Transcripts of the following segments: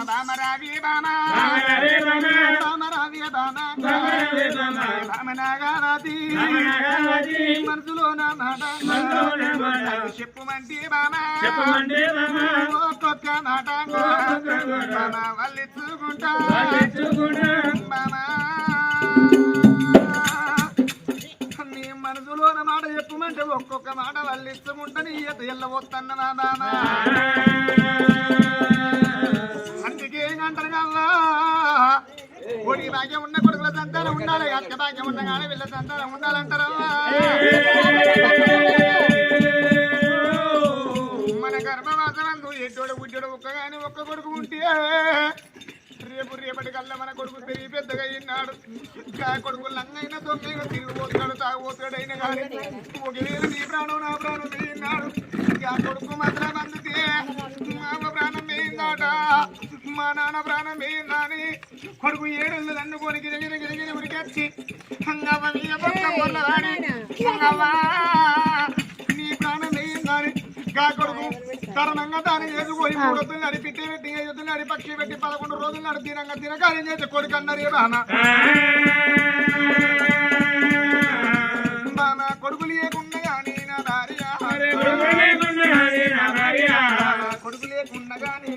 బామరావి బామ బామరావి బామ బామనాగాది మనసులో నా మాట చెప్పుమంటే బామ ఒక్కొక్క మాట బామ వల్లిచ్చుకుంటా బామ నీ మనసులోన మాట చెప్పుమంటే ఒక్కొక్క మాట వల్లిచ్చుకుంటా నీ ఎల్లవద్దన్నమా బామ అందుకే అంటారు కవ్వా కొడుకు భాగ్యం ఉన్న కొడుకుల సంతానం ఉండాలి అక్క భాగ్యం ఉన్న కానీ వీళ్ళ సంతానం ఉండాలంటారవ్వా మన గర్భవాసనందు ఎడ్డోడు గుడ్డోడు ఒక్క కానీ ఒక్క కొడుకు ఉంటే రేపటి కల్లా మన కొడుకు పెరిగి పెద్దగా అయినాడు కొడుకు లంగైనా దొంగైనా తిరిగిపోతున్నాడు తాగుపోతాడైనా కానీ ఒకవేళ నీ ప్రాణం నా ప్రాణం వేయినాడు ఆ కొడుకు మాత్రం అందుకే మా అమ్మ ప్రాణం వేయిందాట మా నాన్న ప్రాణం వేయిందని కొడుకు ఏడుళ్ళు దండుకొని గిరిగిరి ఉరికొచ్చి హంగవ్వ మీద పొన్నవాడి హంగవ్వా నీ ప్రాణం వేయిందని గా కొడుకు కారణంగా దాన్ని చేసుకొని 3 రోజులు నడిపిట్టి పెట్టి 5 రోజులు నడి పక్షి పెట్టి 11 రోజులు నడి తినంగా తినకార్యం చేసి కొడుకు అన్నారు బామ కొడుకు లేకుండా కానీ నా భార్య కొడుకు లేకుండా కానీ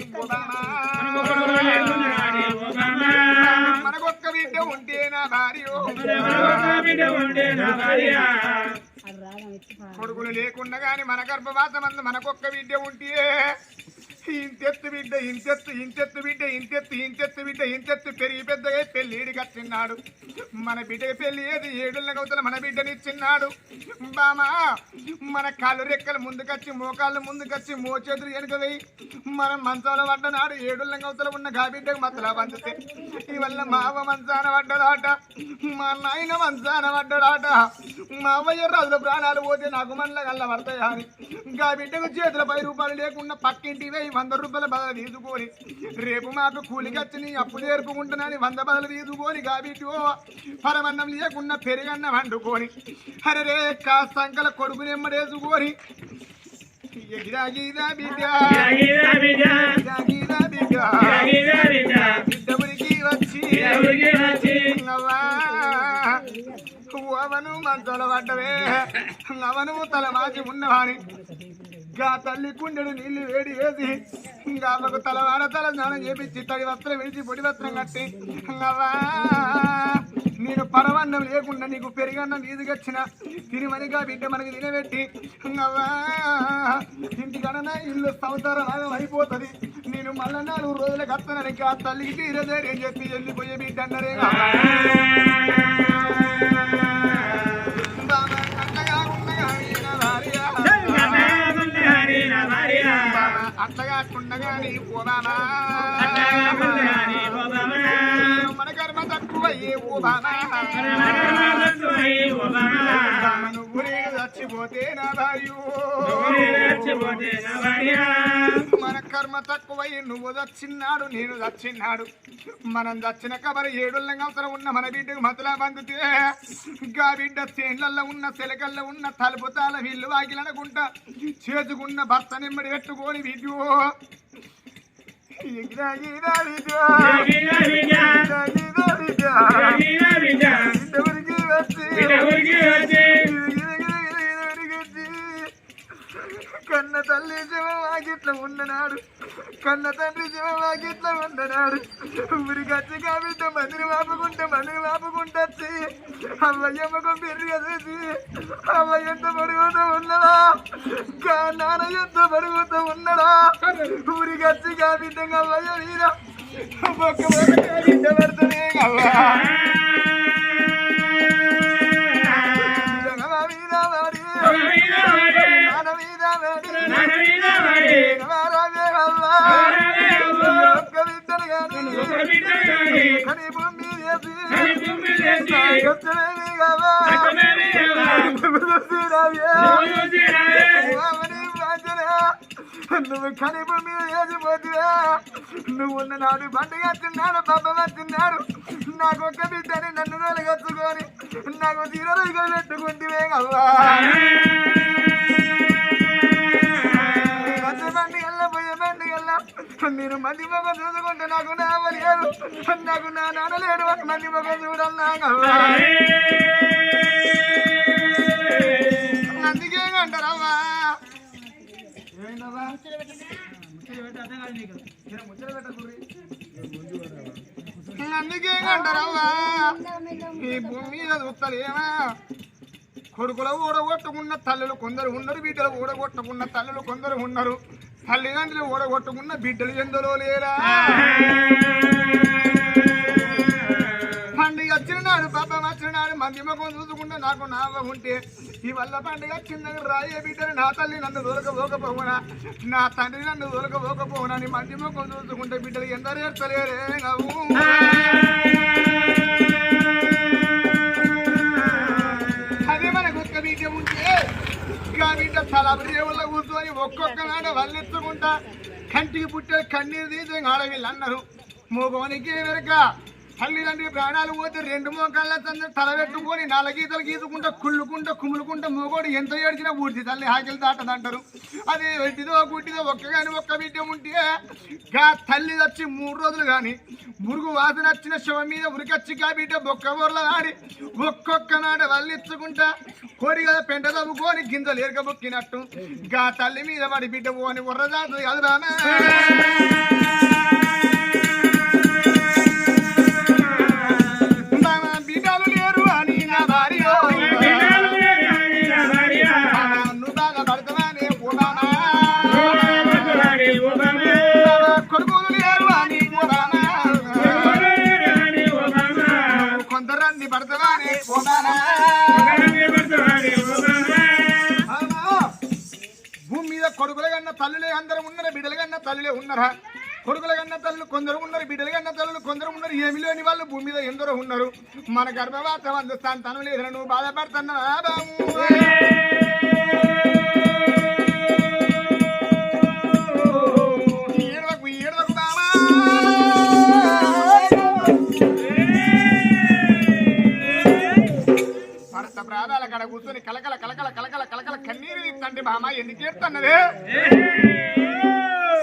మనకొక్క బిడ్డ ఉంటే నా భార్య కొడుకులు లేకుండా గాని మన గర్భవాసమందు మనకొక్క బిడ్డ ఉంటే ఇంతెత్తు బిడ్డ ఇంతెత్తు పెరిగి పెద్దగా పెళ్ళిడి కట్టిన్నాడు మన బిడ్డకి పెళ్లి ఏది 7 గౌతల మన బిడ్డనిచ్చిన్నాడు బామా మన కాళ్ళు రెక్కలు ముందుకొచ్చి మోకాళ్ళు ముందుకొచ్చి మోచేతులు వెనుక వేయి మనం మంచాల పడ్డనాడు 7 గౌతల ఉన్న గా బిడ్డకు మతలా పంచితే ఇవల్ల మా అవ్వ మంచాన పడ్డదాట మా నాయన మంచాన పడ్డడాట మా అవ్వయ్య రాజుల ప్రాణాలు పోతే నాకు మనల గల్ల పడతాయి అని గా బిడ్డకు చేతుల 10 రూపాయలు లేకుండా పక్కింటి వేయి 100 రూపాయల బదులు తీసుకొని రేపు మాకు కూలికొచ్చి నీ అప్పు చేరుకుంటున్నాని 100 బదులు తీసుకొని గా బిడ్డో పరమన్నం లేకుండా పెరుగన్నం వండుకొని అరే రే కాస్తంకల కొడుకుని ఎమ్మడేసుకొని బిడ్డమునికి వచ్చి అవను మంచోల పడ్డవే అవను తల మాచి ఉన్నవాని గా తల్లి కుండెడు నీళ్లు వేడి వేసి ఆమెకు తలవాడ తల స్నానం చేపించి తడి వస్త్రం విడిచి పొడి వస్త్రం కట్టి అవా నేను పరవన్నం లేకుండా నీకు పెరిగన్నం ఈదుకొచ్చిన తిరిమనిగా బిడ్డ మనకి తినబెట్టి అవా ఇంటికన్నా ఇల్లు సంవత్సరం అయిపోతుంది నేను మళ్ళా 4 రోజులకు వస్తానని ఆ తల్లికి తీరదేరేం చెప్పి వెళ్ళిపోయే బిడ్డ అన్నరే అట్టగా కుండగా నీ పోదామా మన కర్మ తక్కువయ్యే ఓబామా నువ్వు చచ్చిపోతే నా భార్య మన కర్మ తక్కువయ్యి నువ్వు చచ్చిన్నాడు నేను చచ్చిన్నాడు మనం చచ్చిన కబరి 7 అవసరం ఉన్న మన బిడ్డకు మతలా బందుతే గా బిడ్డ చేన్లల్లో ఉన్న సెలకల్లో ఉన్న తలుపుతాల వీళ్ళు వాకిలనుకుంటా చేసుకున్న భర్త నిమ్మడి పెట్టుకొని బిడ్డో కన్న తల్లి శివవాకిట్ల ఉండనాడు కన్న తండ్రి శివవాకిట్ల ఉండనాడు ఊరికొచ్చి కాబట్టి మందిని వాపుకుంటొచ్చి అవ్వయ్యమ్మకు పెరుగు చేసి అవ్వ ఎంత పరుగుతూ ఉన్నదా నాన్న ఎంత పరుగుతూ ఉన్నడా ఊరికొచ్చి కాబట్టి అవ్వయ్య మీద ఒక్క బిడ్డ పడుతుంది అవ్వా నువ్వు కనిపు మీద వేసిపోతువా నువ్వు ఉన్న నాడు బండిగా తిన్నాడు బాబా తిన్నాడు నాకు ఒక్క బిడ్డని నన్ను వెలగచ్చుకొని నాకు తీరలుగా పెట్టుకుంటే అవ్వా బండి వెళ్ళ పోయే బండి వెళ్ళ మీరు మంది మొగం చూసుకుంటే నాకు నావ లేదు, నాకు నా నాన్న లేడు అని మంది మొగం చూడన్నా. అందుకే అంటారవ్వా అందుకే అంటారవ్వా ఈ భూమి మీద చూస్తలేమా కొడుకులు ఊడగొట్టుకున్న తల్లులు కొందరు ఉన్నారు, బిడ్డలు ఊడగొట్టుకున్న తల్లులు కొందరు ఉన్నారు, తల్లిదండ్రులు ఊడగొట్టుకున్న బిడ్డలు ఎందరో లేరా. పండుగ వచ్చిన నాడు పాపం వచ్చిన నాడు మంది ముఖం చూసుకుంటే నాకు నావ ఉంటే ఈ వల్ల పండుగ వచ్చిందని రాయే బిడ్డలు నా తల్లి నన్ను దొరకపోకపోవునా, నా తండ్రి నన్ను దొరకపోకపోవునా అని మంది ముఖం చూసుకుంటే బిడ్డలు ఎందరు ఏర్చలేరే నవ్వు. అదే మనకు ఒక్క బిడ్డ ఉంటే ఇక బిడ్డ తలబడి దేవుళ్ళ కూర్చొని ఒక్కొక్క నాడ వల్లెత్తుకుంటా కంటికి పుట్టే కన్నీరు తీసి ఆడవిళ్ళు అన్నారు. మోగోనికి వెనక తల్లిదండ్రి ప్రాణాలు పోతే రెండు మోకాళ్ళ తల పెట్టుకొని నలగీతలు గీసుకుంటా కుళ్ళుకుంటా కుమ్ములుకుంటా మోగోడు ఎంత ఏడ్చినా ఊడ్చి తల్లి ఆకలి దాటదంటారు. అది వెట్టిదో గుట్టిదో ఒక్కగాని ఒక్క బిడ్డ ఉంటే గా తల్లి వచ్చి 3 రోజులు కానీ మురుగు వాసన వచ్చిన శవం మీద ఉరికొచ్చి గా బిడ్డ బొక్క బొర్ల ఆడి ఒక్కొక్క నాడ వల్లిచ్చుకుంటా కోడి కదా పెంట తవ్వుకొని గింజలు ఎరగబొక్కినట్టు గా తల్లి మీద పడి బిడ్డ పోని ఉర్రదాదు కాదు రామే. బిడ్డలు లేరు అని నా భార్య నువ్వు బాగా పడతావానే ఓబామా, కొడుకులు లేరు అని ఓబామా, కొందరన్ని పడతావానే ఓబామా. భూమి మీద కొడుకుల కన్నా తల్లులే అందరూ ఉన్నారా, బిడ్డల కన్నా తల్లులే ఉన్నారా? కొడుకుల కన్నా తల్లులు కొందరు ఉన్నారు, బిడ్డల కన్నా తల్లులు కొందరు ఉన్నారు, ఏమి లేని వాళ్ళు భూమి మీద ఎందరో ఉన్నారు. మన గర్భవాసం అందిస్తాను తను లేదు, నువ్వు బాధపడుతున్నావా బాబు? ఏడవకు ఏడవకు బాబా, భర్త ప్రాణాల కాడ కూర్చొని కలకల కలకల కలకల కలకల కన్నీరు తీస్తంటే బామ ఎందుకు ఏడుతున్నదే?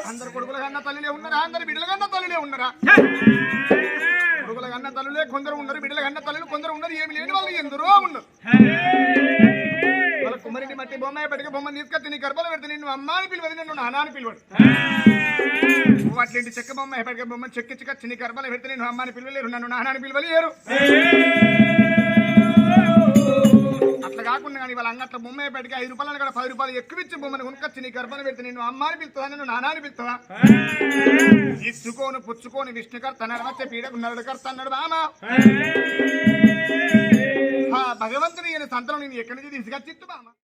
అందరు కొడుకుల కన్నా తల్లిలే ఉన్నారా, అందరు బిడ్డల కన్నా తల్లిలే ఉన్నారా? కొడుకుల కన్నా తల్లులే కొందరు ఉన్నారు, బిడ్డల కన్నా తల్లులు కొందరు ఉన్నారు, ఏమి లేని వాళ్ళు ఎందరో ఉన్నారు. వాళ్ళ కుమ్మరిని మట్టి బొమ్మ పట్టుకు బొమ్మను తీసుకొచ్చి నీ గర్భాలు పెడితే నిన్ను అమ్మాని పిలువది, నిన్ను నాన్నని పిలువడు. అట్లాంటి చెక్క బొమ్మ ఎప్పటికే బొమ్మను చెక్కిచ్చుకొచ్చి నీ గర్భాలు పెడితే నిన్ను అమ్మాని పిలువలేరు, నన్ను నాన్నని పిలువలేరు. అట్లా కాకుండా కానీ వాళ్ళ అంగట్ల బొమ్మ పెట్టుకు 5 రూపాయలు కూడా 10 రూపాయలు ఎక్కువ ఇచ్చి బొమ్మను కొనుకొచ్చి నీ గర్భాన్ని పెడితే నిన్ను అమ్మాని పిలుతుందా, నిన్ను నానాని పిలుతుందా? ఇచ్చుకోను పుచ్చుకోని విష్ణుకర్త నడవచ్చే పీడకు నరడుకర్త అన్నాడు బామ. భగవంతుని సంతలో నేను ఎక్కడి నుంచి తీసుకొచ్చిట్టు బామ.